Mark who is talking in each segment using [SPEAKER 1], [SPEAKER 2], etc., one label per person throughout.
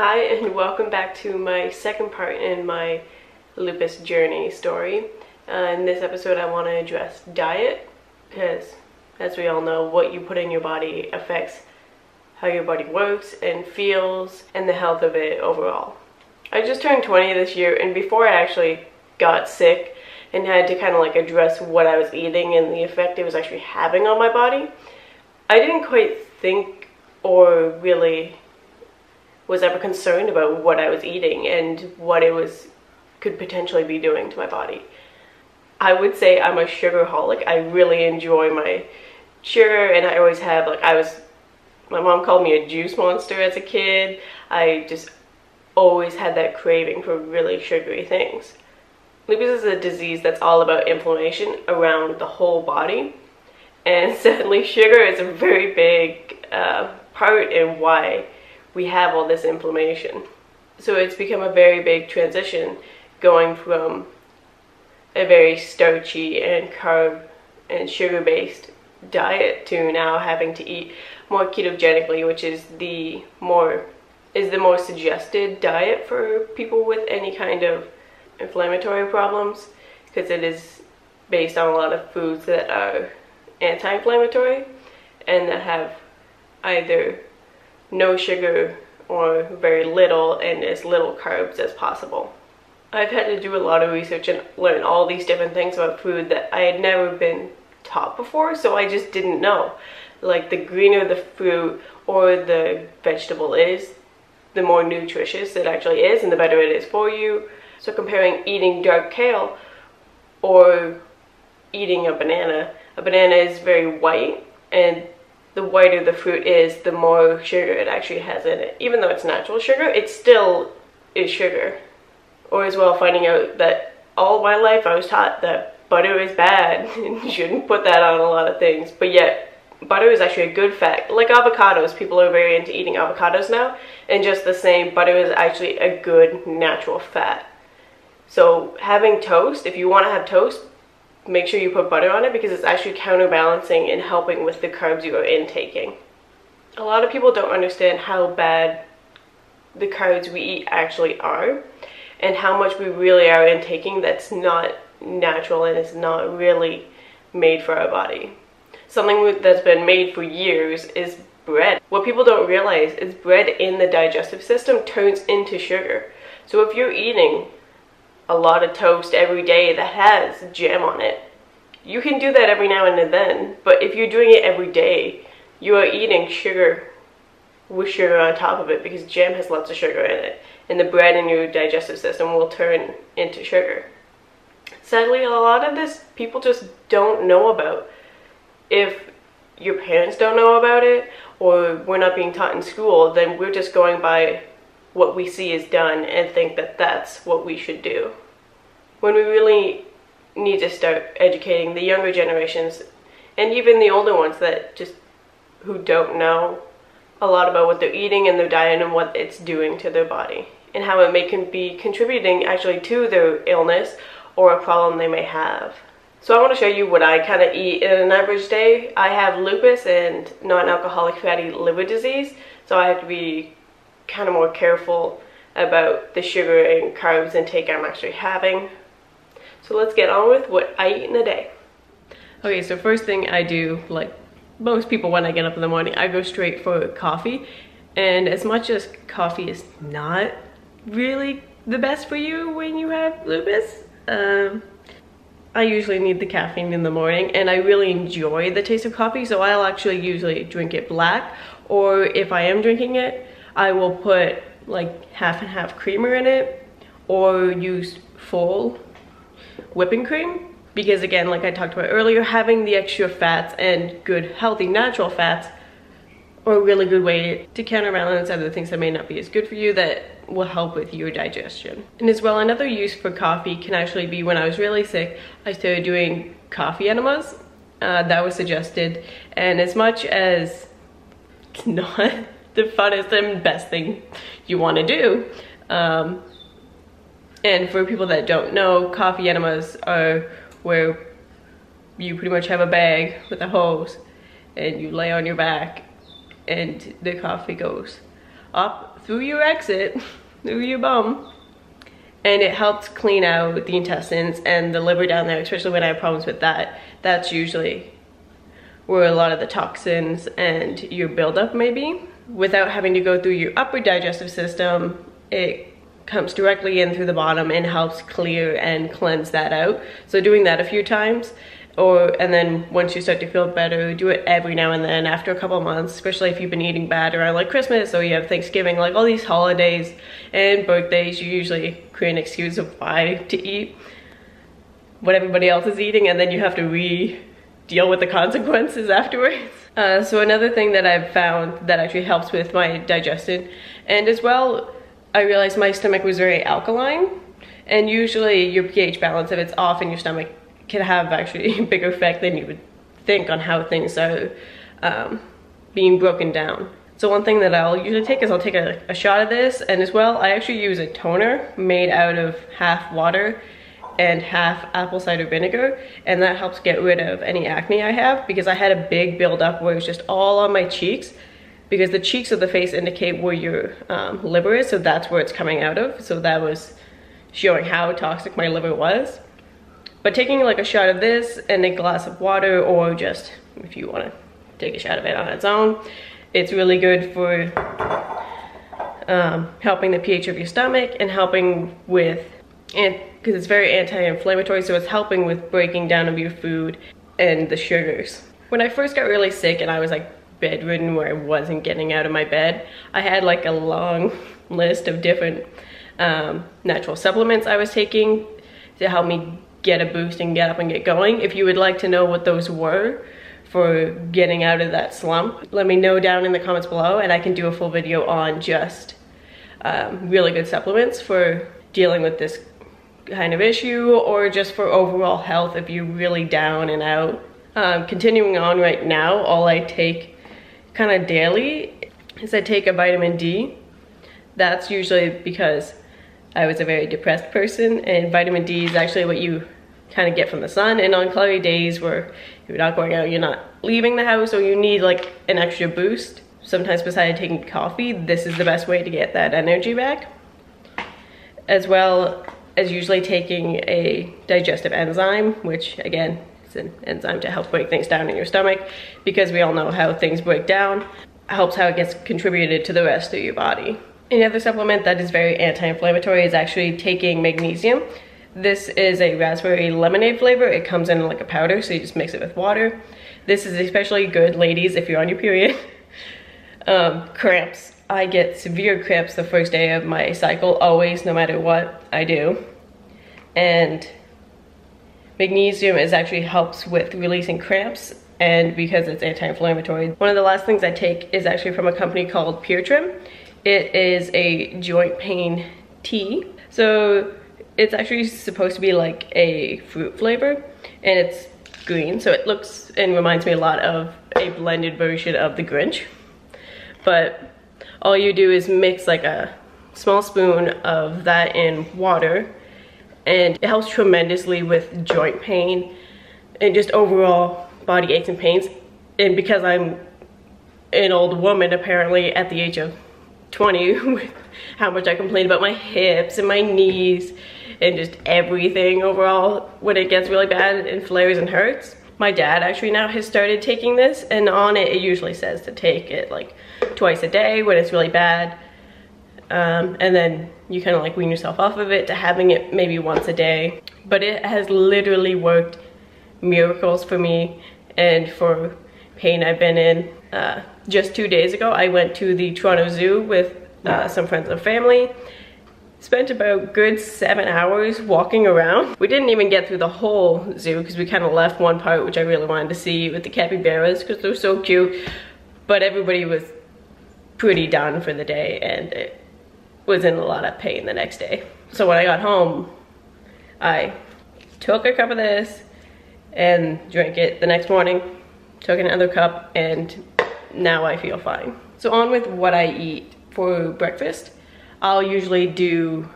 [SPEAKER 1] Hi, and welcome back to my second part in my lupus journey story. In this episode I want to address diet, because as we all know, what you put in your body affects how your body works and feels and the health of it overall. I just turned 20 this year, and before I actually got sick and had to kind of like address what I was eating and the effect it was actually having on my body, I didn't quite think or really was ever concerned about what I was eating and what it could potentially be doing to my body. I would say I'm a sugarholic. I really enjoy my sugar, and I always have, my mom called me a juice monster as a kid. I just always had that craving for really sugary things. Lupus is a disease that's all about inflammation around the whole body, and sadly sugar is a very big part in why we have all this inflammation. So it's become a very big transition going from a very starchy and carb and sugar-based diet to now having to eat more ketogenically, which is the more suggested diet for people with any kind of inflammatory problems, because it is based on a lot of foods that are anti-inflammatory and that have either no sugar or very little and as little carbs as possible. I've had to do a lot of research and learn all these different things about food that I had never been taught before, so I just didn't know. Like, the greener the fruit or the vegetable is, the more nutritious it actually is and the better it is for you. So comparing eating dark kale or eating a banana is very white, and the whiter the fruit is, the more sugar it actually has in it. Even though it's natural sugar, it still is sugar. Or as well, finding out that all my life I was taught that butter is bad and you shouldn't put that on a lot of things, but yet butter is actually a good fat. Like avocados, people are very into eating avocados now, and just the same, butter is actually a good natural fat. So having toast, if you want to have toast, make sure you put butter on it, because it's actually counterbalancing and helping with the carbs you are intaking. A lot of people don't understand how bad the carbs we eat actually are and how much we really are intaking that's not natural and is not really made for our body. Something that's been made for years is bread. What people don't realize is bread in the digestive system turns into sugar. So if you're eating a lot of toast every day that has jam on it, you can do that every now and then, but if you're doing it every day, you are eating sugar with sugar on top of it, because jam has lots of sugar in it, and the bread in your digestive system will turn into sugar. Sadly, a lot of this people just don't know about. If your parents don't know about it, or we're not being taught in school, then we're just going by what we see is done and think that that's what we should do, when we really need to start educating the younger generations and even the older ones who don't know a lot about what they're eating and their diet and what it's doing to their body and how it can be contributing actually to their illness or a problem they may have. So I want to show you what I kind of eat in an average day. I have lupus and non-alcoholic fatty liver disease, so I have to be kind of more careful about the sugar and carbs intake I'm actually having. So let's get on with what I eat in a day. Okay, so first thing I do, like most people when I get up in the morning, I go straight for coffee. And as much as coffee is not really the best for you when you have lupus, I usually need the caffeine in the morning, and I really enjoy the taste of coffee, so I'll actually usually drink it black, or if I am drinking it, I will put like half and half creamer in it, or use full whipping cream, because again, like I talked about earlier, having the extra fats and good healthy natural fats are a really good way to counterbalance other things that may not be as good for you that will help with your digestion. And as well, another use for coffee can actually be, when I was really sick, I started doing coffee enemas. That was suggested, and as much as it's not the funnest and best thing you want to do, and for people that don't know, coffee enemas are where you pretty much have a bag with a hose and you lay on your back and the coffee goes up through your exit, through your bum. And it helps clean out the intestines and the liver down there, especially when I have problems with that. That's usually where a lot of the toxins and your buildup may be. Without having to go through your upper digestive system, it comes directly in through the bottom and helps clear and cleanse that out. So doing that a few times, and then once you start to feel better, do it every now and then after a couple of months, especially if you've been eating bad around like Christmas or you have Thanksgiving, like all these holidays and birthdays, you usually create an excuse of why to eat what everybody else is eating, and then you have to deal with the consequences afterwards. So another thing that I've found that actually helps with my digestion, and as well, I realized my stomach was very alkaline, and usually your pH balance, if it's off in your stomach, can have actually a bigger effect than you would think on how things are being broken down. So one thing that I'll usually take is I'll take a shot of this, and as well, I actually use a toner made out of half water and half apple cider vinegar, and that helps get rid of any acne I have, because I had a big buildup where it was just all on my cheeks, because the cheeks of the face indicate where your liver is, so that's where it's coming out of. So that was showing how toxic my liver was. But taking like a shot of this and a glass of water, or just if you want to take a shot of it on its own, it's really good for helping the pH of your stomach and helping with, because it's very anti-inflammatory, so it's helping with breaking down of your food and the sugars. When I first got really sick and I was like bedridden where I wasn't getting out of my bed, I had like a long list of different natural supplements I was taking to help me get a boost and get up and get going. If you would like to know what those were for getting out of that slump, let me know down in the comments below, and I can do a full video on just really good supplements for dealing with this kind of issue, or just for overall health if you're really down and out. Continuing on right now, all I take kind of daily is I take a vitamin D. That's usually because I was a very depressed person, and vitamin D is actually what you kind of get from the sun, and on cloudy days where you're not going out, you're not leaving the house, or you need like an extra boost, sometimes besides taking coffee, this is the best way to get that energy back. As well as usually taking a digestive enzyme, which again, it's an enzyme to help break things down in your stomach, because we all know how things break down, helps how it gets contributed to the rest of your body. Any other supplement that is very anti-inflammatory is actually taking magnesium. This is a raspberry lemonade flavor. It comes in like a powder, so you just mix it with water. This is especially good, ladies, if you're on your period. Cramps. I get severe cramps the first day of my cycle, always, no matter what I do. And magnesium actually helps with releasing cramps, and because it's anti-inflammatory. One of the last things I take is actually from a company called Pure Trim. It is a joint pain tea. So it's actually supposed to be like a fruit flavor, and it's green, so it looks and reminds me a lot of a blended version of the Grinch. But all you do is mix like a small spoon of that in water, and it helps tremendously with joint pain and just overall body aches and pains. And because I'm an old woman apparently at the age of 20, with how much I complain about my hips and my knees and just everything overall, when it gets really bad and flares and hurts. My dad actually now has started taking this, and on it, it usually says to take it like twice a day when it's really bad. And then you kind of like wean yourself off of it to having it maybe once a day. But it has literally worked miracles for me and for pain I've been in. Just 2 days ago, I went to the Toronto Zoo with some friends and family. Spent about good 7 hours walking around. We didn't even get through the whole zoo because we kind of left one part which I really wanted to see with the capybaras because they're so cute. But everybody was pretty done for the day, and it was in a lot of pain the next day. So when I got home, I took a cup of this and drank it the next morning. Took another cup, and now I feel fine. So on with what I eat for breakfast. I'll usually do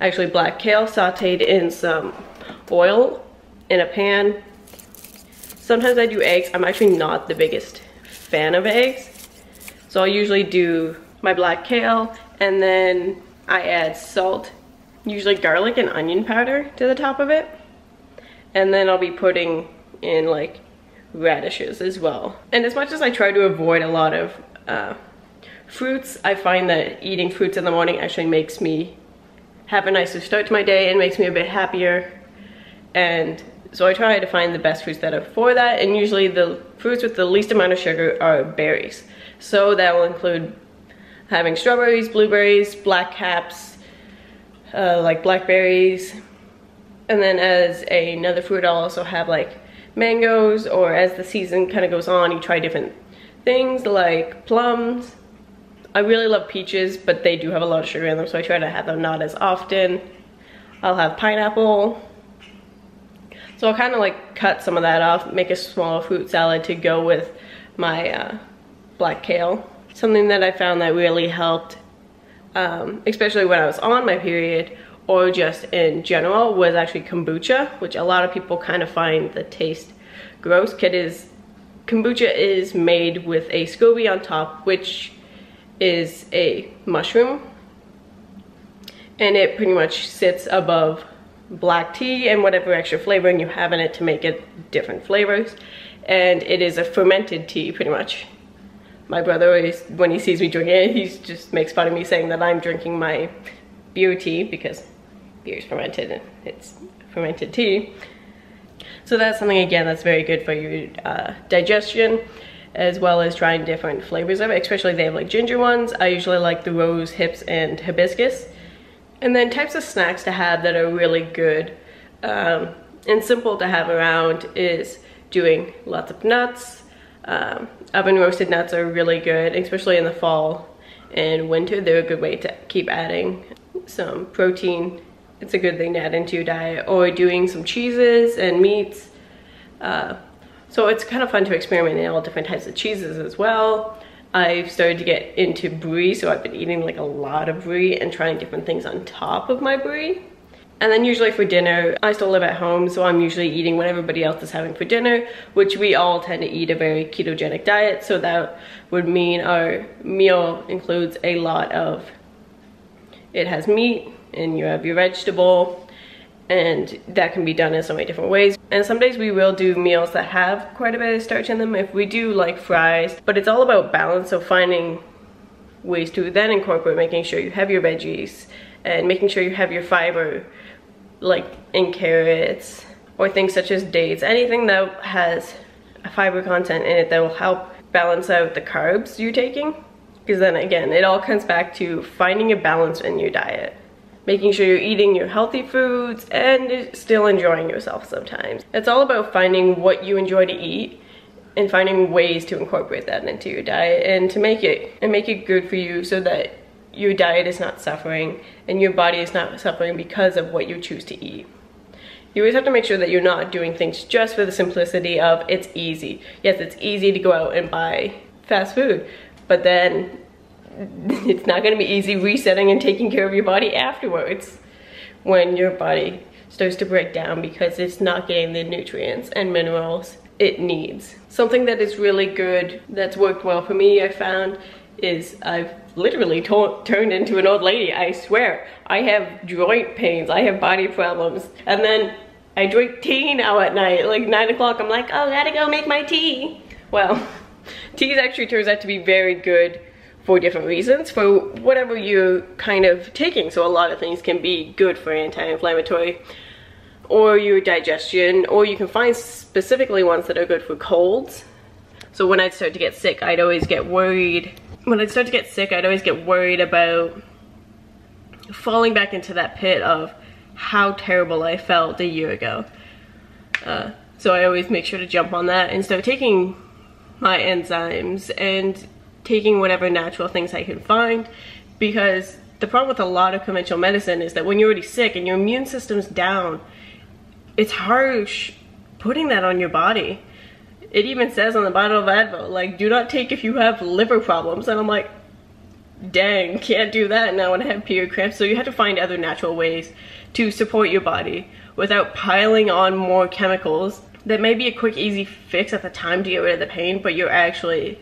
[SPEAKER 1] actually black kale sauteed in some oil in a pan. Sometimes I do eggs. I'm actually not the biggest fan of eggs, so I'll usually do my black kale, and then I add salt, usually garlic and onion powder to the top of it. And then I'll be putting in like radishes as well. And as much as I try to avoid a lot of fruits, I find that eating fruits in the morning actually makes me have a nicer start to my day and makes me a bit happier. And so I try to find the best fruits that are for that, and usually the fruits with the least amount of sugar are berries. So that will include having strawberries, blueberries, black caps, like blackberries. And then as another fruit, I'll also have like mangoes, or as the season kind of goes on, you try different things like plums. I really love peaches, but they do have a lot of sugar in them, so I try to have them not as often. I'll have pineapple. So I'll kind of like cut some of that off, make a small fruit salad to go with my black kale. Something that I found that really helped, especially when I was on my period, or just in general, was actually kombucha, which a lot of people kind of find the taste gross. Kombucha is made with a SCOBY on top, which is a mushroom, and it pretty much sits above black tea and whatever extra flavoring you have in it to make it different flavors. And it is a fermented tea, pretty much. My brother always, when he sees me drinking it, he just makes fun of me saying that I'm drinking my beer tea, because beer is fermented and it's fermented tea. So that's something, again, that's very good for your digestion, as well as trying different flavors of it. Especially they have like ginger ones. I usually like the rose, hips, and hibiscus. And then types of snacks to have that are really good and simple to have around is doing lots of nuts. Oven roasted nuts are really good, especially in the fall and winter. They're a good way to keep adding some protein. It's a good thing to add into your diet. Or doing some cheeses and meats. So it's kind of fun to experiment in all different types of cheeses as well. I've started to get into brie, so I've been eating like a lot of brie and trying different things on top of my brie. And then usually for dinner, I still live at home, so I'm usually eating what everybody else is having for dinner, which we all tend to eat a very ketogenic diet. So that would mean our meal includes a lot of, it has meat and you have your vegetable, and that can be done in so many different ways. And some days we will do meals that have quite a bit of starch in them if we do like fries, but it's all about balance. So finding ways to then incorporate making sure you have your veggies and making sure you have your fiber, like in carrots or things such as dates, anything that has a fiber content in it that will help balance out the carbs you're taking. Because then again, it all comes back to finding a balance in your diet. Making sure you're eating your healthy foods and still enjoying yourself sometimes. It's all about finding what you enjoy to eat and finding ways to incorporate that into your diet and to make it good for you, so that your diet is not suffering and your body is not suffering because of what you choose to eat. You always have to make sure that you're not doing things just for the simplicity of it's easy. Yes, it's easy to go out and buy fast food, but then it's not going to be easy resetting and taking care of your body afterwards when your body starts to break down because it's not getting the nutrients and minerals it needs. Something that is really good, that's worked well for me, I found, is I've literally turned into an old lady. I swear, I have joint pains, I have body problems, and then I drink tea now at night, like 9 o'clock. I'm like, oh, gotta go make my tea. Well, tea actually turns out to be very good for different reasons, for whatever you're kind of taking. So a lot of things can be good for anti-inflammatory or your digestion, or you can find specifically ones that are good for colds. So when I'd start to get sick, I'd always get worried. When I'd start to get sick, I'd always get worried about falling back into that pit of how terrible I felt a year ago. So I always make sure to jump on that and start taking my enzymes and taking whatever natural things I can find, because the problem with a lot of conventional medicine is that when you're already sick and your immune system's down, it's harsh putting that on your body. It even says on the bottle of Advil, like, do not take if you have liver problems. And I'm like, dang, can't do that now when I have period cramps. So you have to find other natural ways to support your body without piling on more chemicals that may be a quick, easy fix at the time to get rid of the pain, but you're actually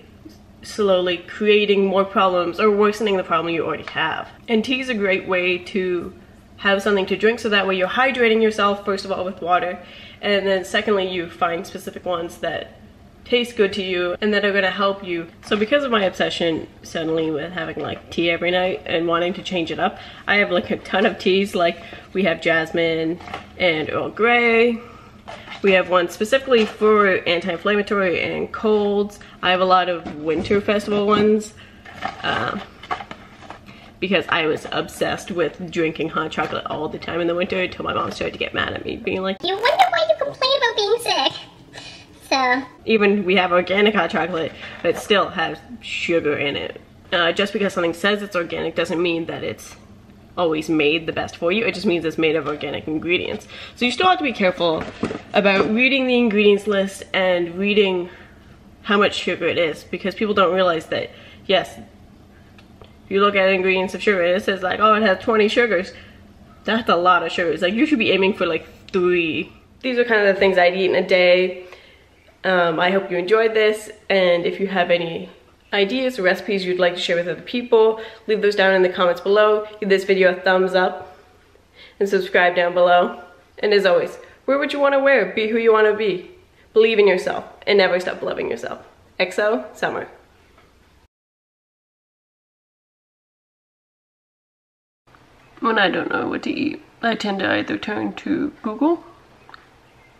[SPEAKER 1] slowly creating more problems or worsening the problem you already have. And tea is a great way to have something to drink, so that way you're hydrating yourself, first of all, with water, and then secondly, you find specific ones that taste good to you and that are gonna help you. So because of my obsession suddenly with having like tea every night and wanting to change it up, I have like a ton of teas. Like we have jasmine and Earl Grey. We have one specifically for anti-inflammatory and colds. I have a lot of winter festival ones because I was obsessed with drinking hot chocolate all the time in the winter until my mom started to get mad at me, being like, "You wonder why you complain about being sick." So even we have organic hot chocolate, but it still has sugar in it. Just because something says it's organic doesn't mean that it's always made the best for you. It just means it's made of organic ingredients. So you still have to be careful about reading the ingredients list and reading how much sugar it is, because people don't realize that, yes, if you look at ingredients of sugar and it says like, oh, it has 20 sugars, that's a lot of sugars. Like you should be aiming for like 3. These are kind of the things I'd eat in a day. I hope you enjoyed this, and if you have any ideas or recipes you'd like to share with other people, leave those down in the comments below. Give this video a thumbs up and subscribe down below. And as always, wear what you want to wear, be who you want to be, believe in yourself, and never stop loving yourself. XO, Summer. When I don't know what to eat, I tend to either turn to Google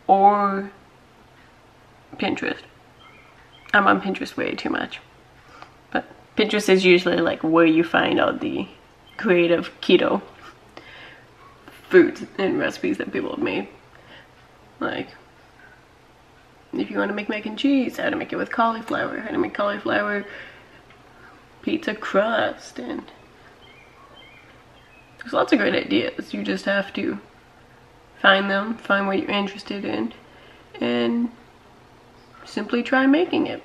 [SPEAKER 1] or Pinterest. I'm on Pinterest way too much. But Pinterest is usually like where you find all the creative keto foods and recipes that people have made. Like, if you want to make mac and cheese, how to make it with cauliflower, how to make cauliflower pizza crust, and there's lots of great ideas. You just have to find them, find what you're interested in, and simply try making it.